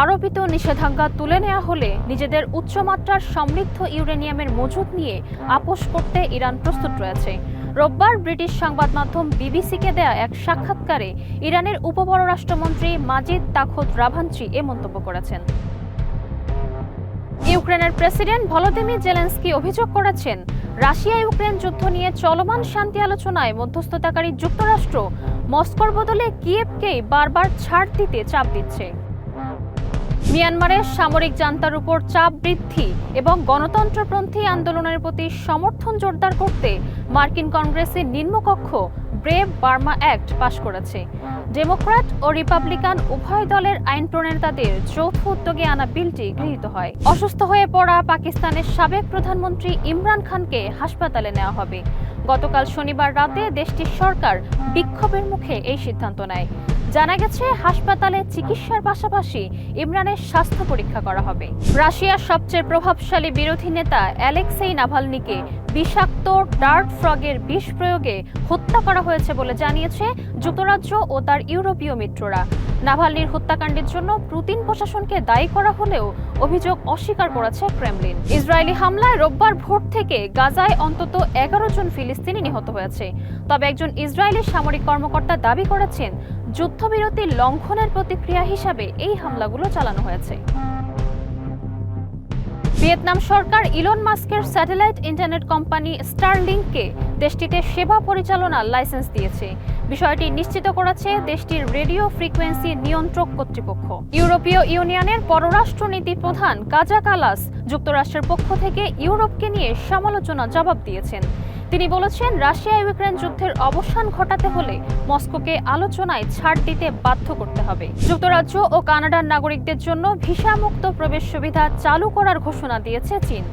আরোপিত নিষেধাজ্ঞা তুলে নেওয়া হলে নিজেদের উচ্চমাত্রার সমৃদ্ধ ইউরেনিয়ামের মজুত নিয়ে আপোস করতে ইরান প্রস্তুত রয়েছে। রোববার ব্রিটিশ সংবাদ মাধ্যম বিবিসিকে দেয়া এক সাক্ষাৎকারে ইরানের উপপররাষ্ট্রমন্ত্রী মাজিদ তাখত রাভাঞ্চি এ মন্তব্য করেছেন। ইউক্রেনের প্রেসিডেন্ট ভলোদিমির জেলেনস্কি অভিযোগ করেছেন, রাশিয়া ইউক্রেন যুদ্ধ নিয়ে চলমান শান্তি আলোচনায় মধ্যস্থতাকারী যুক্তরাষ্ট্র মস্কোর বদলে কিয়েভকেই বারবার ছাড় দিতে চাপ দিচ্ছে। মিয়ানমারের সামরিক জান্তার উপর চাপ বৃদ্ধি এবং গণতন্ত্রপন্থী আন্দোলনের প্রতি সমর্থন জোরদার করতে মার্কিন কংগ্রেসের নিম্নকক্ষ ব্রেভ বার্মা অ্যাক্ট পাশ করেছে। ডেমোক্র্যাট ও রিপাবলিকান উভয় দলের আইন প্রণেতাদের যৌথ উদ্যোগে আনা বিলটি গৃহীত হয়। অসুস্থ হয়ে পড়া পাকিস্তানের সাবেক প্রধানমন্ত্রী ইমরান খানকে হাসপাতালে নেওয়া হবে। গতকাল শনিবার রাতে দেশটির সরকার বিক্ষোভের মুখে এই সিদ্ধান্ত নেয়। জানা গেছে, হাসপাতালে চিকিৎসার পাশাপাশি ইমরানের স্বাস্থ্য পরীক্ষা করা হবে। রাশিয়ার সবচেয়ে প্রভাবশালী বিরোধী নেতা অ্যালেক্সেই নাভালনিকে বিষাক্ত ডার্ট ফ্রগের বিষ প্রয়োগে হত্যা করা হয়েছে বলে জানিয়েছে যুক্তরাজ্য ও তার ইউরোপীয় মিত্ররা। নাভালনির হত্যাকাণ্ডের জন্য পুতিন প্রশাসনকে দায়ী করা হলেও অভিযোগ অস্বীকার করেছে ক্রেমলিন। ইসরায়েলি হামলায় রোববার ভোর থেকে গাজায় অন্তত 11 জন ফিলিস্তিনি নিহত হয়েছে। তবে একজন ইসরায়েলি সামরিক কর্মকর্তা দাবি করেছেন, যুদ্ধবিরতি লঙ্ঘনের প্রতিক্রিয়া হিসাবে এই হামলাগুলো চালানো হয়েছে। ভিয়েতনাম সরকার ইলন মাস্কের স্যাটেলাইট ইন্টারনেট কোম্পানি স্টারলিংককে দেশটিতে সেবা পরিচালনার লাইসেন্স দিয়েছে। বিষয়টি নিশ্চিত করেছে দেশটির রেডিও ফ্রিকোয়েন্সি নিয়ন্ত্রক কর্তৃপক্ষ। ইউরোপীয় ইউনিয়নের পররাষ্ট্রনীতি প্রধান কাজা কালাস যুক্তরাষ্ট্রের পক্ষ থেকে ইউরোপকে নিয়ে সমালোচনা জবাব দিয়েছেন। তিনি বলেছেন, রাশিয়া ইউক্রেন যুদ্ধের অবসান ঘটাতে হলে মস্কোকে আলোচনায় ছাড় দিতে বাধ্য করতে হবে। যুক্তরাজ্য ও কানাডার নাগরিকদের জন্য ভিসামুক্ত প্রবেশ সুবিধা চালু করার ঘোষণা দিয়েছে চীন।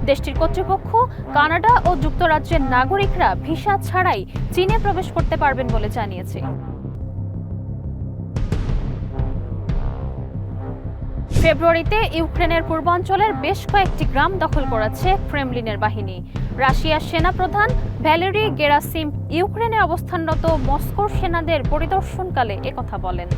দেশটির কর্তৃপক্ষ কানাডা ও যুক্তরাজ্যের নাগরিকরা ভিসা ছাড়াই চীনে প্রবেশ করতে পারবেন বলে জানিয়েছে। ফেব্রুয়ারিতে ইউক্রেনের পূর্বাঞ্চলের বেশ কয়েকটি গ্রাম দখল করেছে ক্রেমলিনের বাহিনী। রাশিয়ার সেনাপ্রধান ভ্যালেরি গেরাসিম ইউক্রেনে অবস্থানরত মস্কোর সেনাদের পরিদর্শনকালে একথা বলেন।